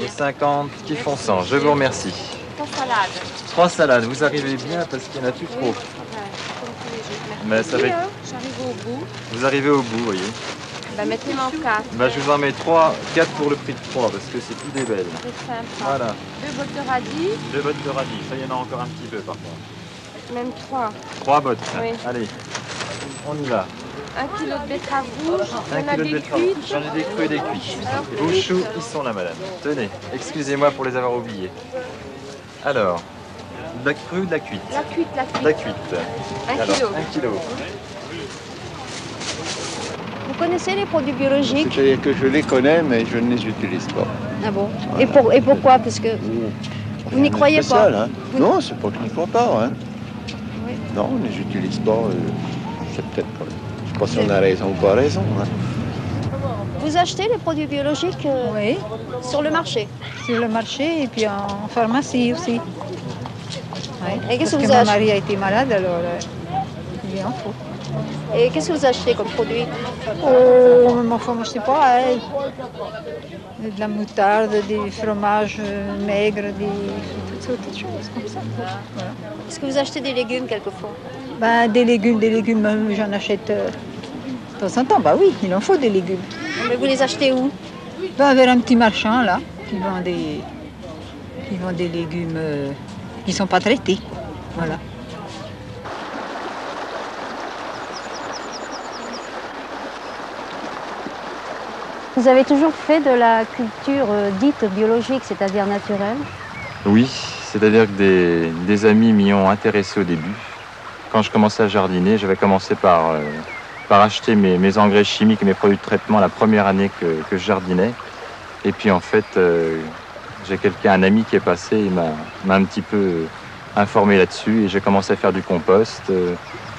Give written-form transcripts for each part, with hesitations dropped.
et 50 qui font 100. Je vous remercie. 3 salades. 3 salades, vous arrivez bien parce qu'il n'y en a plus trop. Ouais, comme tous les jours. Mais ça va être- J'arrive au bout. Vous arrivez au bout, vous voyez. Bah, mettez-moi 4. Bah, je vous en mets 3, 4 pour le prix de 3 parce que c'est plus des belles. C'est sympa. Voilà, 2 bottes de radis, 2 bottes de radis, ça y en a encore un petit peu par contre. même 3. 3 bottes, Oui. allez, on y va. 1 kilo de betterave rouge. Il y en 1 a kilo de des betterave. cuites. J'en ai des crus et des cuits. Alors, Vos choux, ils sont là, madame. Tenez, excusez-moi pour les avoir oubliés. Alors, de la crue ou de la cuite? La cuite, la cuite. La cuite. 1 Alors, kilo. 1 kilo. Vous connaissez les produits biologiques? C'est-à-dire que je les connais, mais je ne les utilise pas. Ah bon? Voilà. Et pourquoi? Parce que vous n'y croyez Spécial, pas? hein. Non, c'est pas que je n'y crois pas. Hein. Oui. Non, on ne les utilise pas. C'est peut-être pas. Je sais pas si on a raison ou pas raison. Hein. Vous achetez les produits biologiques Oui, sur le marché? sur le marché et puis en pharmacie aussi. Oui. Et qu'est-ce Parce que que vous mon achetez? mari a été malade, alors il en faut. Et qu'est-ce que vous achetez comme produit? Oh, mais enfin, moi, je sais pas, hein. De la moutarde, des fromages maigres, toutes sortes de choses comme ça. Voilà. Est-ce que vous achetez des légumes quelquefois? Ben, des légumes, j'en achète de temps en temps. Bah oui, il en faut des légumes. Mais vous les achetez où? Ben, vers un petit marchand, là, qui vend des légumes qui ne sont pas traités. Voilà. Vous avez toujours fait de la culture dite biologique, c'est-à-dire naturelle? Oui, c'est-à-dire que des amis m'y ont intéressé au début. Quand je commençais à jardiner, j'avais commencé par acheter mes engrais chimiques et mes produits de traitement la première année que je jardinais. Et puis en fait, j'ai un ami qui est passé, il m'a un petit peu informé là-dessus et j'ai commencé à faire du compost,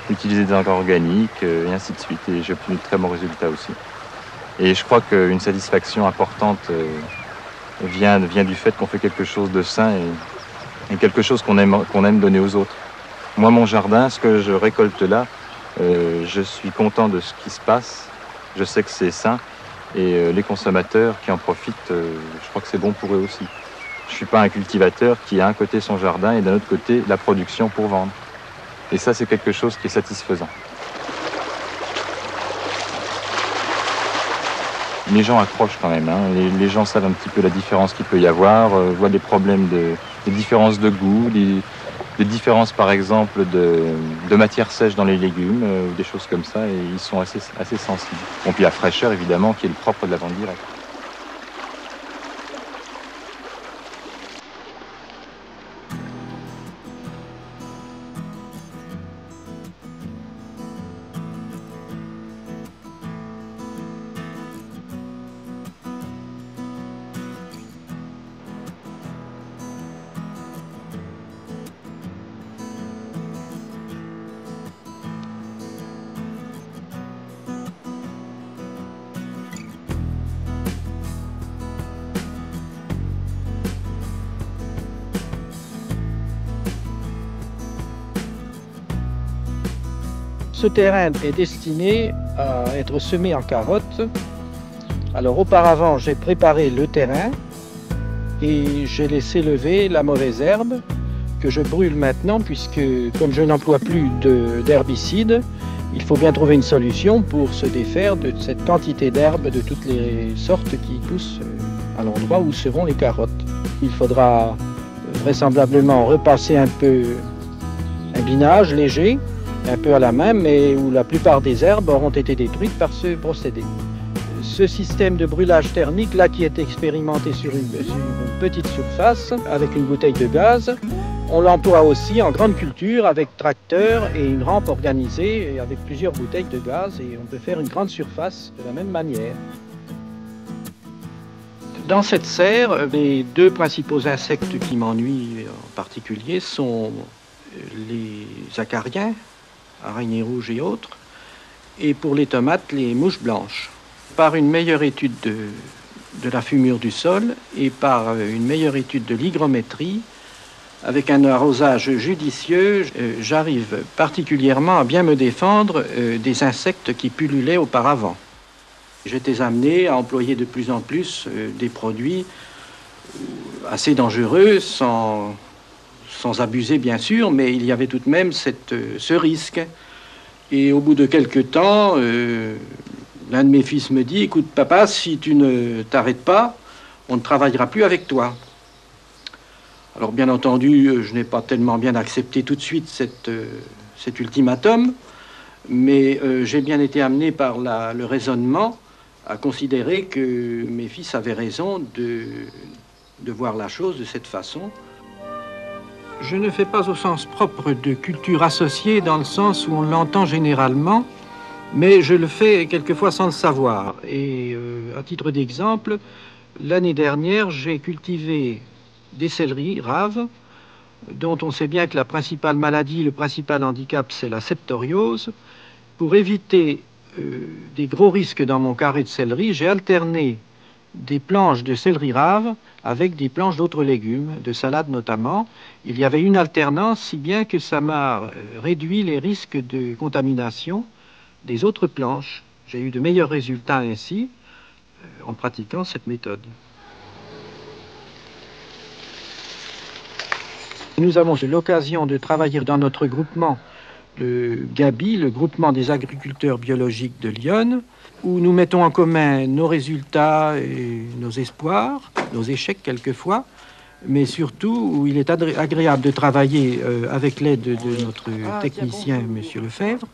utiliser des engrais organiques et ainsi de suite. Et j'ai obtenu de très bons résultats aussi. Et je crois qu'une satisfaction importante vient du fait qu'on fait quelque chose de sain et quelque chose qu'on aime donner aux autres. Moi, mon jardin, ce que je récolte là, je suis content de ce qui se passe. Je sais que c'est sain. Et les consommateurs qui en profitent, je crois que c'est bon pour eux aussi. Je ne suis pas un cultivateur qui a un côté son jardin et d'un autre côté la production pour vendre. Et ça, c'est quelque chose qui est satisfaisant. Les gens accrochent quand même. Hein. Les gens savent un petit peu la différence qu'il peut y avoir, voient des problèmes des différences de goût, des différences par exemple de matière sèche dans les légumes, ou des choses comme ça, et ils sont assez sensibles. Bon, puis la fraîcheur évidemment qui est le propre de la vente directe. Ce terrain est destiné à être semé en carottes. Alors auparavant, j'ai préparé le terrain et j'ai laissé lever la mauvaise herbe que je brûle maintenant puisque comme je n'emploie plus d'herbicides, il faut bien trouver une solution pour se défaire de cette quantité d'herbe de toutes les sortes qui poussent à l'endroit où seront les carottes. Il faudra vraisemblablement repasser un peu un binage léger, un peu à la main, mais où la plupart des herbes auront été détruites par ce procédé. Ce système de brûlage thermique, là, qui est expérimenté sur une petite surface, avec une bouteille de gaz, on l'emploie aussi en grande culture, avec tracteur et une rampe organisée, et avec plusieurs bouteilles de gaz, et on peut faire une grande surface de la même manière. Dans cette serre, les deux principaux insectes qui m'ennuient en particulier sont les acariens, araignées rouges et autres, et pour les tomates, les mouches blanches. Par une meilleure étude de la fumure du sol et par une meilleure étude de l'hygrométrie, avec un arrosage judicieux, j'arrive particulièrement à bien me défendre des insectes qui pullulaient auparavant. J'étais amené à employer de plus en plus des produits assez dangereux, sans abuser bien sûr, mais il y avait tout de même ce risque. Et au bout de quelques temps, l'un de mes fils me dit, écoute papa, si tu ne t'arrêtes pas, on ne travaillera plus avec toi. Alors bien entendu, je n'ai pas tellement bien accepté tout de suite cet ultimatum, mais j'ai bien été amené par le raisonnement à considérer que mes fils avaient raison de voir la chose de cette façon. Je ne fais pas au sens propre de culture associée dans le sens où on l'entend généralement, mais je le fais quelquefois sans le savoir. Et à titre d'exemple, l'année dernière, j'ai cultivé des céleris raves, dont on sait bien que la principale maladie, le principal handicap, c'est la septoriose. Pour éviter des gros risques dans mon carré de céleri, j'ai alterné des planches de céleri rave avec des planches d'autres légumes, de salade notamment. Il y avait une alternance, si bien que ça m'a réduit les risques de contamination des autres planches. J'ai eu de meilleurs résultats ainsi en pratiquant cette méthode. Nous avons eu l'occasion de travailler dans notre groupement, le GABI, le groupement des agriculteurs biologiques de Lyon, où nous mettons en commun nos résultats et nos espoirs, nos échecs quelquefois, mais surtout où il est agréable de travailler avec l'aide de notre technicien, M. Lefebvre,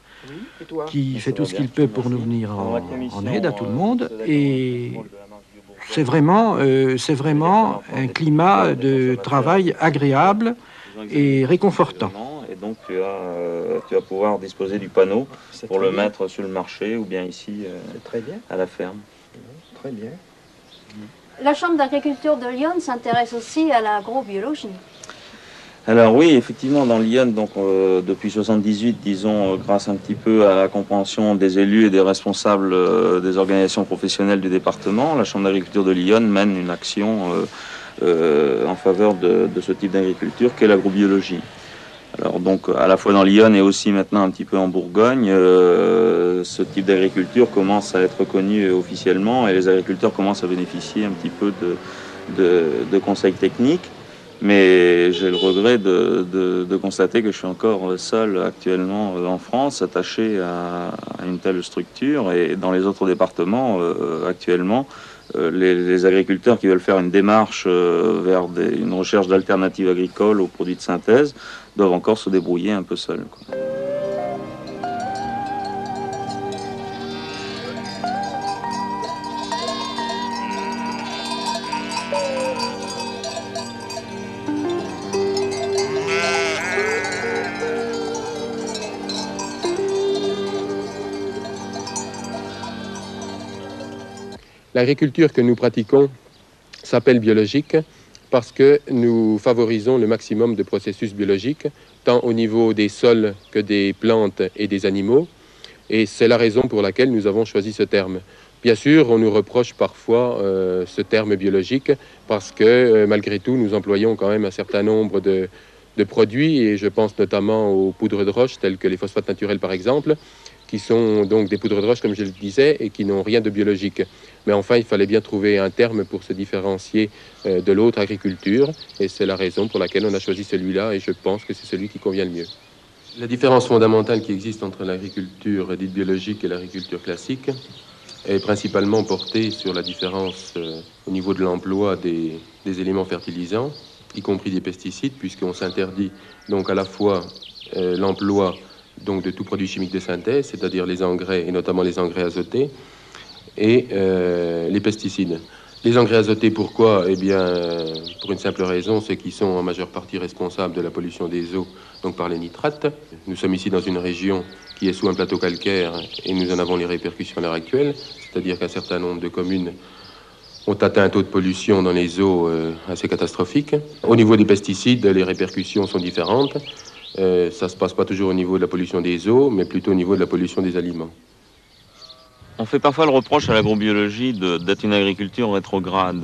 qui fait tout ce qu'il peut pour nous venir en aide à tout le monde. Et c'est vraiment un climat de travail agréable et réconfortant. Et donc tu vas pouvoir disposer du panneau pour le mettre sur le marché ou bien ici très bien. À la ferme. Très bien. La Chambre d'agriculture de Lyon s'intéresse aussi à l'agrobiologie. Alors oui, effectivement, dans Lyon, donc depuis 78, disons, grâce un petit peu à la compréhension des élus et des responsables des organisations professionnelles du département, la Chambre d'agriculture de Lyon mène une action en faveur de ce type d'agriculture qu'est l'agrobiologie. Alors donc à la fois dans Lyon et aussi maintenant un petit peu en Bourgogne, ce type d'agriculture commence à être reconnu officiellement et les agriculteurs commencent à bénéficier un petit peu de conseils techniques. Mais j'ai le regret de constater que je suis encore seul actuellement en France, attaché à une telle structure. Et dans les autres départements, actuellement, les agriculteurs qui veulent faire une démarche vers une recherche d'alternatives agricoles aux produits de synthèse doivent encore se débrouiller un peu seuls, quoi. L'agriculture que nous pratiquons s'appelle biologique parce que nous favorisons le maximum de processus biologiques, tant au niveau des sols que des plantes et des animaux. Et c'est la raison pour laquelle nous avons choisi ce terme. Bien sûr, on nous reproche parfois ce terme biologique parce que malgré tout, nous employons quand même un certain nombre de produits, et je pense notamment aux poudres de roche, telles que les phosphates naturels par exemple, qui sont donc des poudres de roche, comme je le disais, et qui n'ont rien de biologique. Mais enfin, il fallait bien trouver un terme pour se différencier de l'autre agriculture, et c'est la raison pour laquelle on a choisi celui-là, et je pense que c'est celui qui convient le mieux. La différence fondamentale qui existe entre l'agriculture dite biologique et l'agriculture classique est principalement portée sur la différence au niveau de l'emploi des éléments fertilisants, y compris des pesticides, puisqu'on s'interdit donc à la fois l'emploi donc de tout produit chimique de synthèse, c'est-à-dire les engrais, et notamment les engrais azotés, et les pesticides. Les engrais azotés, pourquoi? Eh bien, pour une simple raison, c'est qu'ils sont en majeure partie responsables de la pollution des eaux, donc par les nitrates. Nous sommes ici dans une région qui est sous un plateau calcaire, et nous en avons les répercussions à l'heure actuelle, c'est-à-dire qu'un certain nombre de communes ont atteint un taux de pollution dans les eaux assez catastrophique. Au niveau des pesticides, les répercussions sont différentes. Ça ne se passe pas toujours au niveau de la pollution des eaux, mais plutôt au niveau de la pollution des aliments. On fait parfois le reproche à l'agrobiologie d'être une agriculture rétrograde.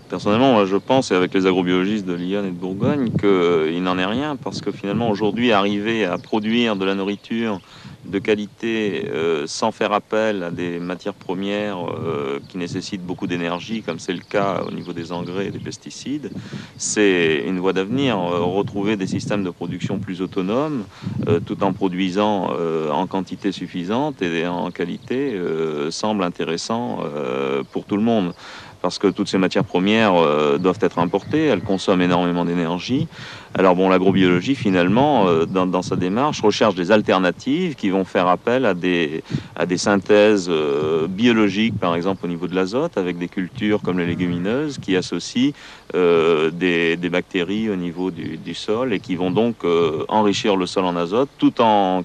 Personnellement, moi, je pense, et avec les agrobiologistes de Lyon et de Bourgogne, qu'il n'en est rien, parce que finalement, aujourd'hui, arriver à produire de la nourriture de qualité sans faire appel à des matières premières qui nécessitent beaucoup d'énergie, comme c'est le cas au niveau des engrais et des pesticides, c'est une voie d'avenir. Retrouver des systèmes de production plus autonomes, tout en produisant en quantité suffisante et en qualité, semble intéressant pour tout le monde. Parce que toutes ces matières premières doivent être importées, elles consomment énormément d'énergie. Alors bon, l'agrobiologie, finalement, dans sa démarche, recherche des alternatives qui vont faire appel à des synthèses biologiques, par exemple au niveau de l'azote, avec des cultures comme les légumineuses, qui associent des bactéries au niveau du sol et qui vont donc enrichir le sol en azote, tout en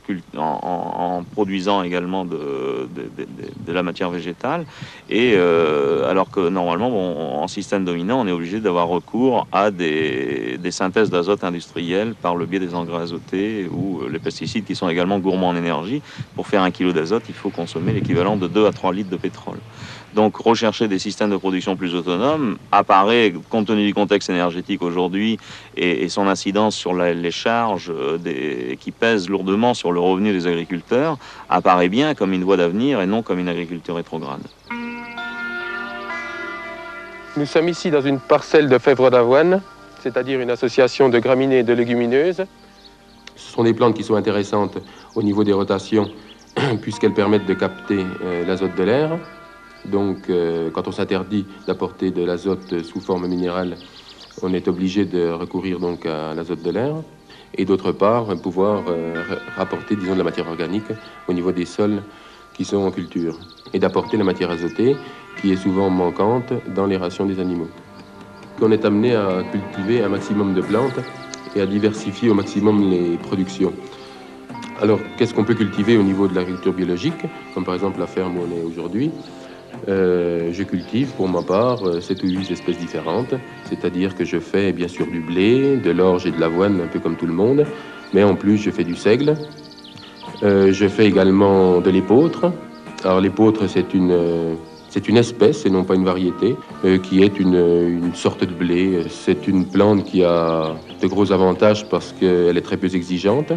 produisant également de la matière végétale. Et alors que normalement, bon, en système dominant, on est obligé d'avoir recours à des synthèses d'azote industrielles par le biais des engrais azotés ou les pesticides qui sont également gourmands en énergie. Pour faire 1 kg d'azote, il faut consommer l'équivalent de 2 à 3 litres de pétrole. Donc rechercher des systèmes de production plus autonomes apparaît, compte tenu du contexte énergétique aujourd'hui et son incidence sur les charges qui pèsent lourdement sur le revenu des agriculteurs, apparaît bien comme une voie d'avenir et non comme une agriculture rétrograde. Nous sommes ici dans une parcelle de fèvre d'avoine, c'est-à-dire une association de graminées et de légumineuses. Ce sont des plantes qui sont intéressantes au niveau des rotations puisqu'elles permettent de capter l'azote de l'air. Donc quand on s'interdit d'apporter de l'azote sous forme minérale, on est obligé de recourir donc à l'azote de l'air. Et d'autre part, pouvoir rapporter, disons, de la matière organique au niveau des sols qui sont en culture. Et d'apporter la matière azotée qui est souvent manquante dans les rations des animaux. On est amené à cultiver un maximum de plantes et à diversifier au maximum les productions. Alors, qu'est-ce qu'on peut cultiver au niveau de l'agriculture biologique, comme par exemple la ferme où on est aujourd'hui? Je cultive pour ma part 7 ou 8 espèces différentes, c'est-à-dire que je fais bien sûr du blé, de l'orge et de l'avoine, un peu comme tout le monde, mais en plus je fais du seigle. Je fais également de l'épeautre. Alors l'épeautre, c'est une espèce et non pas une variété, qui est une sorte de blé. C'est une plante qui a de gros avantages parce qu'elle est très peu exigeante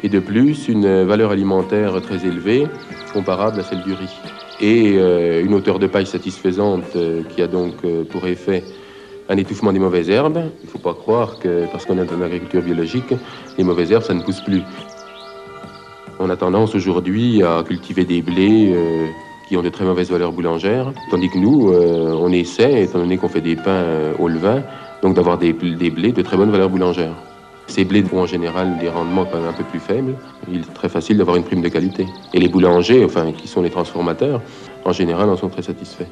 et de plus une valeur alimentaire très élevée, comparable à celle du riz. Et une hauteur de paille satisfaisante qui a donc pour effet un étouffement des mauvaises herbes. Il ne faut pas croire que parce qu'on est dans l'agriculture biologique, les mauvaises herbes, ça ne pousse plus. On a tendance aujourd'hui à cultiver des blés qui ont de très mauvaises valeurs boulangères, tandis que nous, on essaie, étant donné qu'on fait des pains au levain, donc d'avoir des blés de très bonne valeur boulangère. Ces blés ont en général des rendements quand même un peu plus faibles. Il est très facile d'avoir une prime de qualité. Et les boulangers, enfin, qui sont les transformateurs, en général, en sont très satisfaits.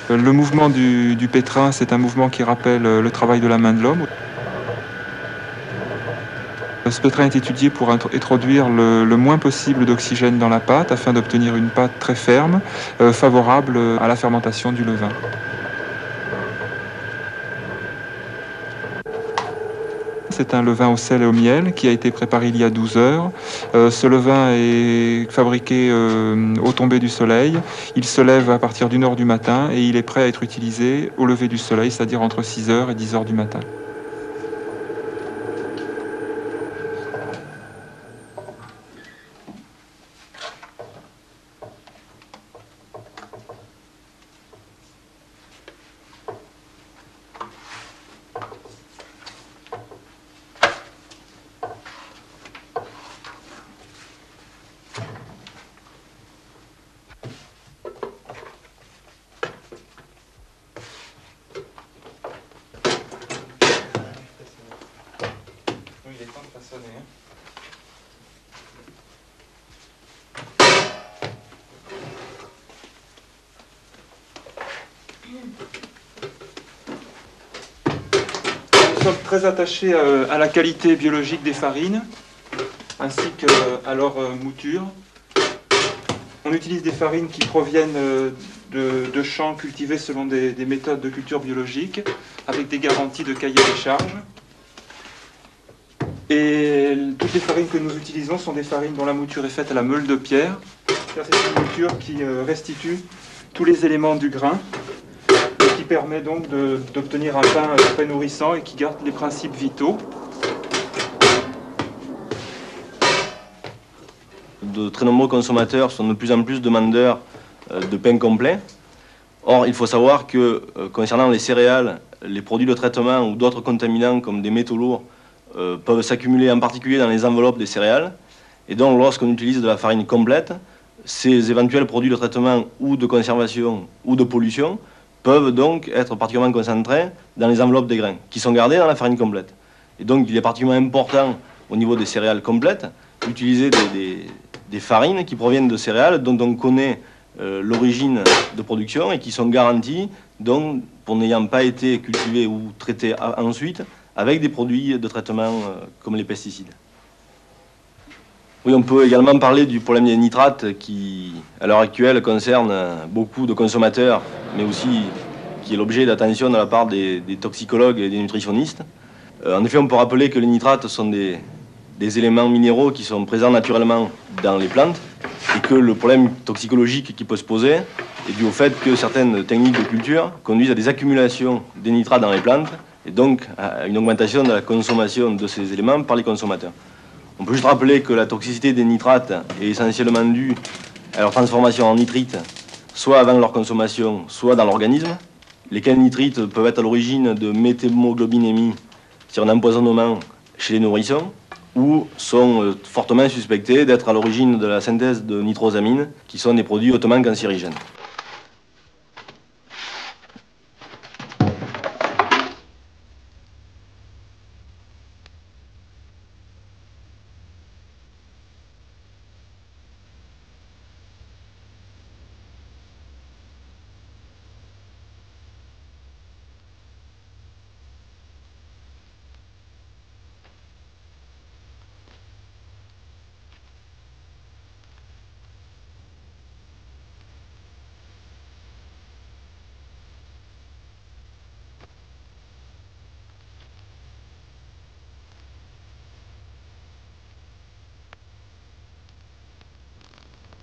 Le mouvement du pétrin, c'est un mouvement qui rappelle le travail de la main de l'homme. Ce pétrin est étudié pour introduire le moins possible d'oxygène dans la pâte afin d'obtenir une pâte très ferme, favorable à la fermentation du levain. C'est un levain au sel et au miel qui a été préparé il y a 12 heures. Ce levain est fabriqué au tomber du soleil. Il se lève à partir d'1 heure du matin et il est prêt à être utilisé au lever du soleil, c'est-à-dire entre 6 heures et 10 heures du matin. Il est temps de façonner. Nous sommes très attachés à la qualité biologique des farines, ainsi qu'à leur mouture. On utilise des farines qui proviennent de champs cultivés selon des méthodes de culture biologique, avec des garanties de cahier des charges. Et toutes les farines que nous utilisons sont des farines dont la mouture est faite à la meule de pierre. C'est une mouture qui restitue tous les éléments du grain et qui permet donc d'obtenir un pain très nourrissant et qui garde les principes vitaux. De très nombreux consommateurs sont de plus en plus demandeurs de pain complet. Or, il faut savoir que concernant les céréales, les produits de traitement ou d'autres contaminants comme des métaux lourds peuvent s'accumuler en particulier dans les enveloppes des céréales. Et donc, lorsqu'on utilise de la farine complète, ces éventuels produits de traitement ou de conservation ou de pollution peuvent donc être particulièrement concentrés dans les enveloppes des grains, qui sont gardés dans la farine complète. Et donc, il est particulièrement important, au niveau des céréales complètes, d'utiliser des farines qui proviennent de céréales dont on connaît l'origine de production et qui sont garanties, donc, pour n'ayant pas été cultivées ou traitées ensuite, avec des produits de traitement comme les pesticides. Oui, on peut également parler du problème des nitrates qui, à l'heure actuelle, concerne beaucoup de consommateurs, mais aussi qui est l'objet d'attention de la part des toxicologues et des nutritionnistes. En effet, on peut rappeler que les nitrates sont des éléments minéraux qui sont présents naturellement dans les plantes et que le problème toxicologique qui peut se poser est dû au fait que certaines techniques de culture conduisent à des accumulations des nitrates dans les plantes et donc à une augmentation de la consommation de ces éléments par les consommateurs. On peut juste rappeler que la toxicité des nitrates est essentiellement due à leur transformation en nitrites, soit avant leur consommation, soit dans l'organisme, lesquels nitrites peuvent être à l'origine de méthémoglobinémie, c'est-à-dire un empoisonnement chez les nourrissons, ou sont fortement suspectés d'être à l'origine de la synthèse de nitrosamines, qui sont des produits hautement cancérigènes.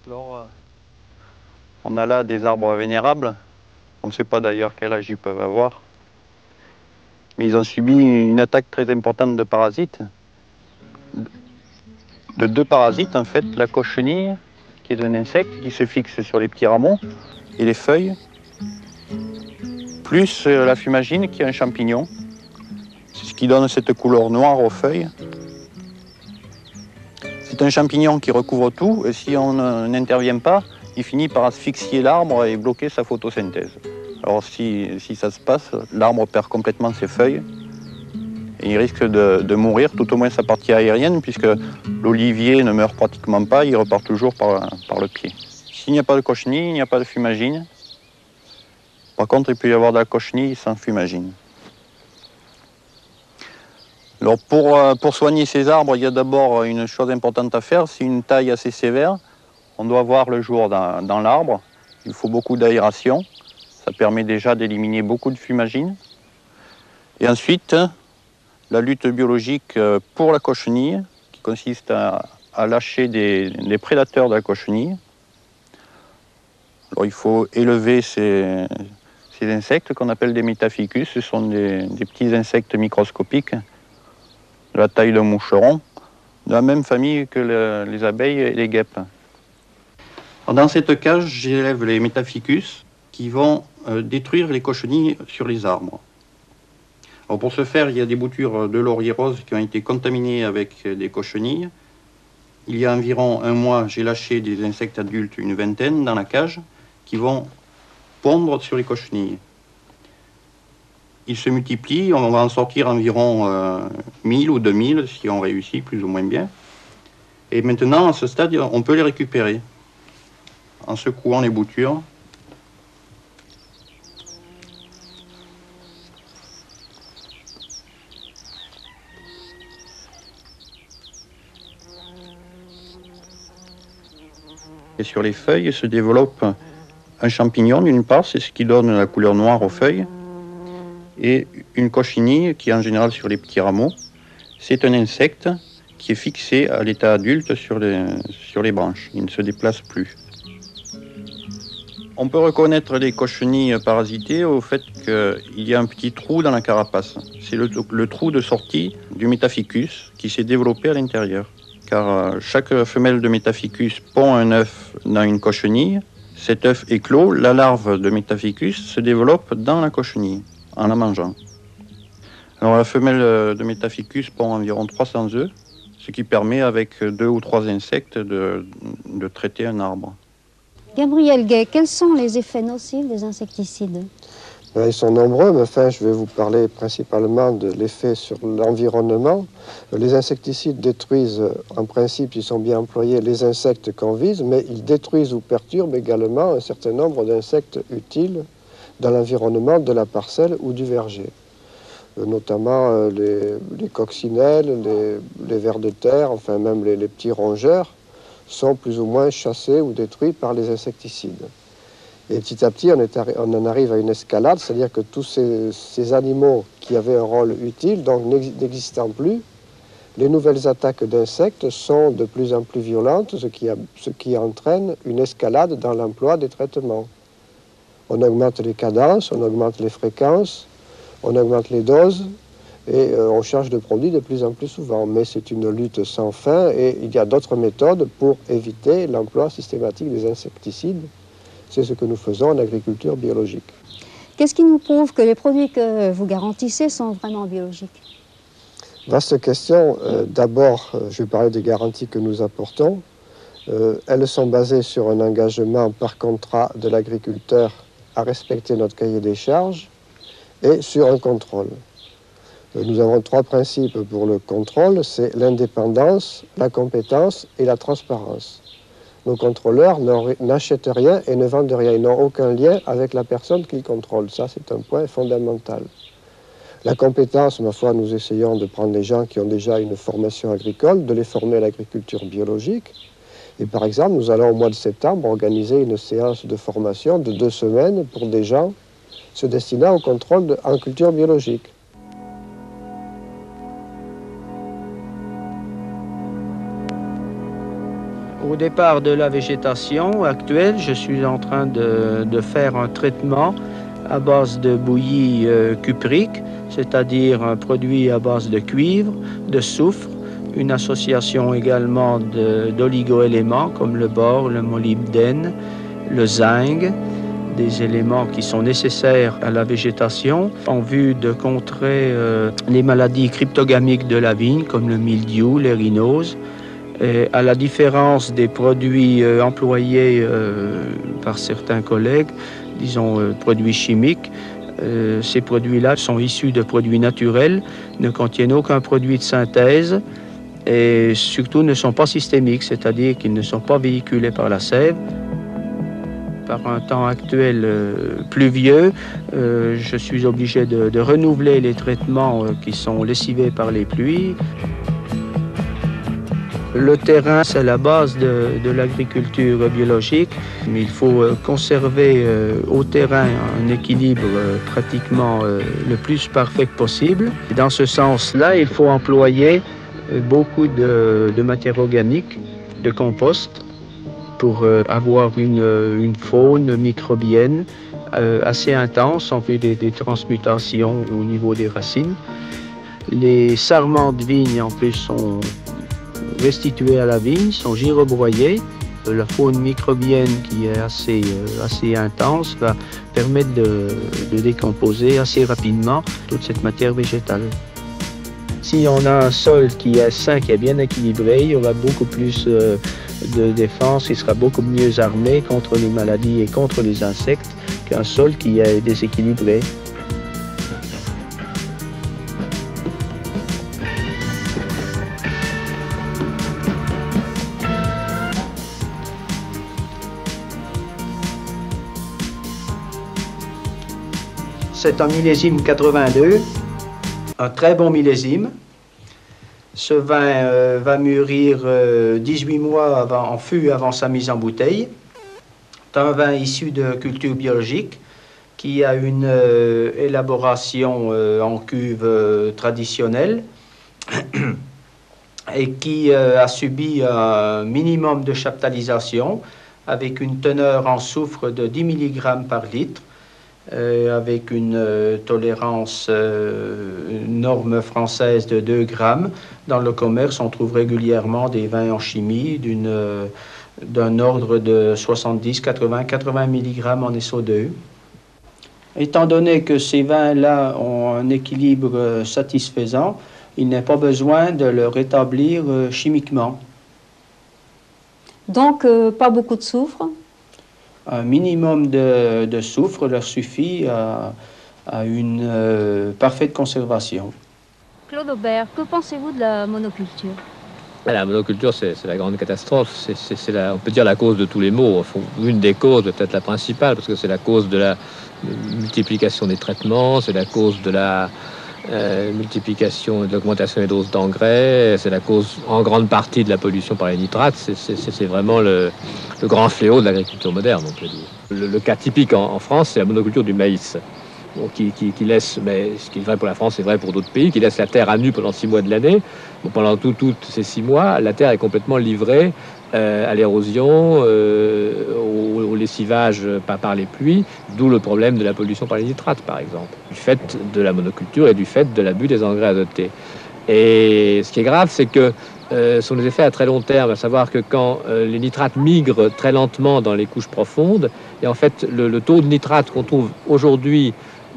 Alors, on a là des arbres vénérables. On ne sait pas d'ailleurs quel âge ils peuvent avoir. Mais ils ont subi une attaque très importante de parasites. De deux parasites en fait, la cochenille, qui est un insecte qui se fixe sur les petits rameaux et les feuilles, plus la fumagine qui est un champignon. C'est ce qui donne cette couleur noire aux feuilles. C'est un champignon qui recouvre tout et si on n'intervient pas, il finit par asphyxier l'arbre et bloquer sa photosynthèse. Alors si ça se passe, l'arbre perd complètement ses feuilles et il risque de mourir, tout au moins sa partie aérienne, puisque l'olivier ne meurt pratiquement pas, il repart toujours par le pied. S'il n'y a pas de cochenille, il n'y a pas de fumagine. Par contre, il peut y avoir de la cochenille sans fumagine. Alors pour soigner ces arbres, il y a d'abord une chose importante à faire, c'est une taille assez sévère. On doit voir le jour dans l'arbre. Il faut beaucoup d'aération. Ça permet déjà d'éliminer beaucoup de fumagine. Et ensuite, la lutte biologique pour la cochenille, qui consiste à lâcher des prédateurs de la cochenille. Alors il faut élever ces insectes qu'on appelle des métaficus. Ce sont des petits insectes microscopiques de la taille d'un moucheron, de la même famille que les abeilles et les guêpes. Alors dans cette cage, j'élève les métaficus qui vont détruire les cochenilles sur les arbres. Alors pour ce faire, il y a des boutures de laurier rose qui ont été contaminées avec des cochenilles. Il y a environ un mois, j'ai lâché des insectes adultes, une vingtaine, dans la cage, qui vont pondre sur les cochenilles. Ils se multiplient, on va en sortir environ 1000 ou 2000 si on réussit plus ou moins bien. Et maintenant, à ce stade, on peut les récupérer en secouant les boutures. Et sur les feuilles se développe Un champignon, d'une part, c'est ce qui donne la couleur noire aux feuilles. Et une cochenille, qui est en général sur les petits rameaux, c'est un insecte qui est fixé à l'état adulte sur les branches. Il ne se déplace plus. On peut reconnaître les cochenilles parasitées au fait qu'il y a un petit trou dans la carapace. C'est le trou de sortie du Metaficus qui s'est développé à l'intérieur. Car chaque femelle de Metaficus pond un œuf dans une cochenille. Cet œuf éclot, la larve de Metaficus se développe dans la cochenille en la mangeant. Alors la femelle de Metaficus pond environ 300 œufs, ce qui permet avec 2 ou 3 insectes de traiter un arbre. Gabriel Gay, quels sont les effets nocifs des insecticides? Ils sont nombreux, mais enfin, je vais vous parler principalement de l'effet sur l'environnement. Les insecticides détruisent, en principe, s'ils sont bien employés, les insectes qu'on vise, mais ils détruisent ou perturbent également un certain nombre d'insectes utiles dans l'environnement de la parcelle ou du verger. Notamment les coccinelles, les vers de terre, enfin même les petits rongeurs, sont plus ou moins chassés ou détruits par les insecticides. Et petit à petit, on en arrive à une escalade, c'est-à-dire que tous ces animaux qui avaient un rôle utile, donc n'existant plus, les nouvelles attaques d'insectes sont de plus en plus violentes, ce qui entraîne une escalade dans l'emploi des traitements. On augmente les cadences, on augmente les fréquences, on augmente les doses, et on change de produit de plus en plus souvent. Mais c'est une lutte sans fin et il y a d'autres méthodes pour éviter l'emploi systématique des insecticides. C'est ce que nous faisons en agriculture biologique. Qu'est-ce qui nous prouve que les produits que vous garantissez sont vraiment biologiques? Vaste question. D'abord, je vais parler des garanties que nous apportons. Elles sont basées sur un engagement par contrat de l'agriculteur à respecter notre cahier des charges et sur un contrôle. Nous avons 3 principes pour le contrôle, c'est l'indépendance, la compétence et la transparence. Nos contrôleurs n'achètent rien et ne vendent rien, ils n'ont aucun lien avec la personne qu'ils contrôlent. Ça, c'est un point fondamental. La compétence, ma foi, nous essayons de prendre les gens qui ont déjà une formation agricole, de les former à l'agriculture biologique. Et par exemple, nous allons au mois de septembre organiser une séance de formation de 2 semaines pour des gens se destinant au contrôle en culture biologique. Au départ de la végétation actuelle, je suis en train de faire un traitement à base de bouillie cuprique, c'est-à-dire un produit à base de cuivre, de soufre, une association également d'oligo-éléments comme le bore, le molybdène, le zinc, des éléments qui sont nécessaires à la végétation en vue de contrer les maladies cryptogamiques de la vigne comme le mildiou, les rhinoses. Et à la différence des produits employés par certains collègues, disons produits chimiques, ces produits-là sont issus de produits naturels, ne contiennent aucun produit de synthèse et surtout ne sont pas systémiques, c'est-à-dire qu'ils ne sont pas véhiculés par la sève. Par un temps actuel pluvieux, je suis obligé de renouveler les traitements qui sont lessivés par les pluies. Le terrain, c'est la base de l'agriculture biologique, mais il faut conserver au terrain un équilibre pratiquement le plus parfait possible. Et dans ce sens-là, il faut employer beaucoup de matière organique, de compost, pour avoir une faune microbienne assez intense en vue des transmutations au niveau des racines. Les sarments de vigne, en plus, sont restitués à la vigne, sont gyrobroyés. La faune microbienne qui est assez intense va permettre de décomposer assez rapidement toute cette matière végétale. Si on a un sol qui est sain, qui est bien équilibré, il y aura beaucoup plus de défense, il sera beaucoup mieux armé contre les maladies et contre les insectes qu'un sol qui est déséquilibré. C'est un millésime 82, un très bon millésime. Ce vin va mûrir 18 mois en fût avant sa mise en bouteille. un vin issu de culture biologique qui a une élaboration en cuve traditionnelle et qui a subi un minimum de chaptalisation avec une teneur en soufre de 10 mg par litre, avec une tolérance norme française de 2 grammes. Dans le commerce, on trouve régulièrement des vins en chimie d'un ordre de 70, 80, 80 mg en SO2. Étant donné que ces vins-là ont un équilibre satisfaisant, il n'est pas besoin de le rétablir chimiquement. Donc, pas beaucoup de soufre? Un minimum de soufre leur suffit à une parfaite conservation. Claude Aubert, que pensez-vous de la monoculture? La monoculture, c'est la grande catastrophe. C'est on peut dire la cause de tous les maux. Une des causes, peut-être la principale, parce que c'est la cause de la multiplication des traitements, c'est la cause de la multiplication et de l'augmentation des doses d'engrais, c'est la cause en grande partie de la pollution par les nitrates. C'est vraiment le grand fléau de l'agriculture moderne, on peut dire. Le cas typique en France, c'est la monoculture du maïs. Bon, qui laisse, mais ce qui est vrai pour la France, c'est vrai pour d'autres pays, qui laisse la terre à nu pendant 6 mois de l'année. Bon, pendant tous ces 6 mois, la terre est complètement livrée à l'érosion, au lessivage par les pluies, d'où le problème de la pollution par les nitrates, par exemple, du fait de la monoculture et du fait de l'abus des engrais azotés. Et ce qui est grave, c'est que ce sont des effets à très long terme, à savoir que quand les nitrates migrent très lentement dans les couches profondes, et en fait le taux de nitrate qu'on trouve aujourd'hui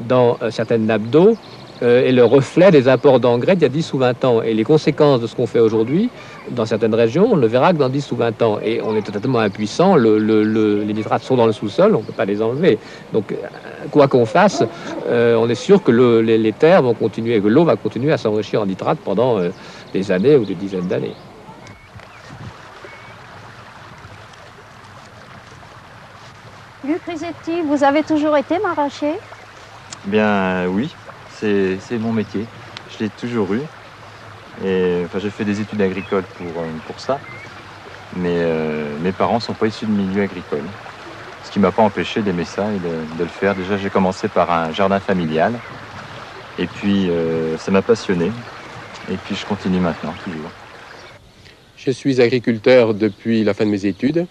dans certaines nappes d'eau est le reflet des apports d'engrais d'il y a 10 ou 20 ans. Et les conséquences de ce qu'on fait aujourd'hui, dans certaines régions, on ne le verra que dans 10 ou 20 ans. Et on est totalement impuissant. Les nitrates sont dans le sous-sol, on ne peut pas les enlever. Donc, quoi qu'on fasse, on est sûr que les terres vont continuer, que l'eau va continuer à s'enrichir en nitrates pendant des années ou des dizaines d'années. Luc Risetti, vous avez toujours été maraîcher? Bien oui, c'est mon métier. Je l'ai toujours eu. Et enfin, j'ai fait des études agricoles pour ça. Mais mes parents ne sont pas issus de milieu agricole. Ce qui ne m'a pas empêché d'aimer ça et de le faire. Déjà, j'ai commencé par un jardin familial. Et puis, ça m'a passionné. Et puis, je continue maintenant, toujours. Je suis agriculteur depuis la fin de mes études.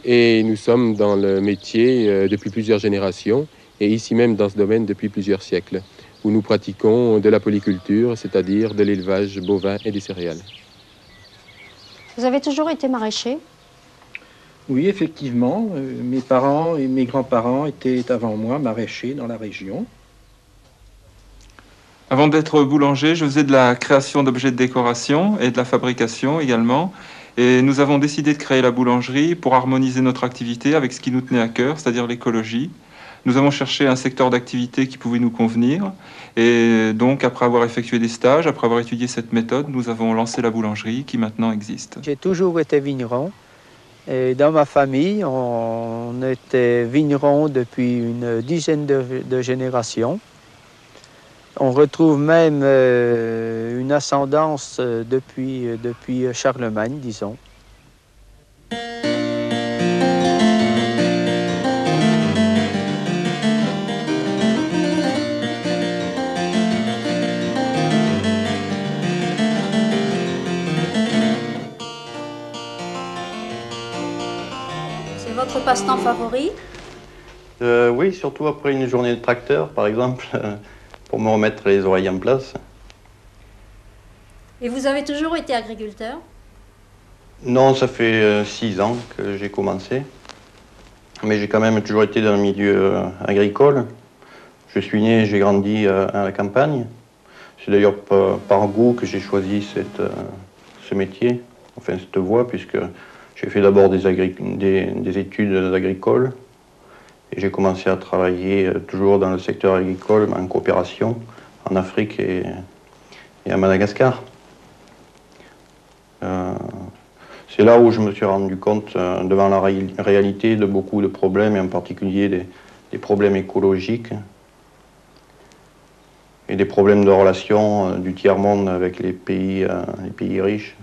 Et nous sommes dans le métier depuis plusieurs générations. Et ici même dans ce domaine depuis plusieurs siècles, où nous pratiquons de la polyculture, c'est-à-dire de l'élevage bovin et des céréales. Vous avez toujours été maraîcher? Oui, effectivement. Mes parents et mes grands-parents étaient avant moi maraîchers dans la région. Avant d'être boulanger, je faisais de la création d'objets de décoration et de la fabrication également. Et nous avons décidé de créer la boulangerie pour harmoniser notre activité avec ce qui nous tenait à cœur, c'est-à-dire l'écologie. Nous avons cherché un secteur d'activité qui pouvait nous convenir. Et donc, après avoir effectué des stages, après avoir étudié cette méthode, nous avons lancé la boulangerie qui maintenant existe. J'ai toujours été vigneron. Et dans ma famille, on était vigneron depuis une dizaine de générations. On retrouve même une ascendance depuis Charlemagne, disons. C'est votre passe-temps favori? Oui, surtout après une journée de tracteur, par exemple, pour me remettre les oreilles en place. Et vous avez toujours été agriculteur? Non, ça fait 6 ans que j'ai commencé. Mais j'ai quand même toujours été dans le milieu agricole. Je suis né et j'ai grandi à la campagne. C'est d'ailleurs par goût que j'ai choisi ce métier, enfin cette voie, puisque j'ai fait d'abord des études agricoles. Et j'ai commencé à travailler toujours dans le secteur agricole, en coopération, en Afrique et à Madagascar. C'est là où je me suis rendu compte, devant la réalité de beaucoup de problèmes, et en particulier des problèmes écologiques, et des problèmes de relations du tiers-monde avec les pays riches.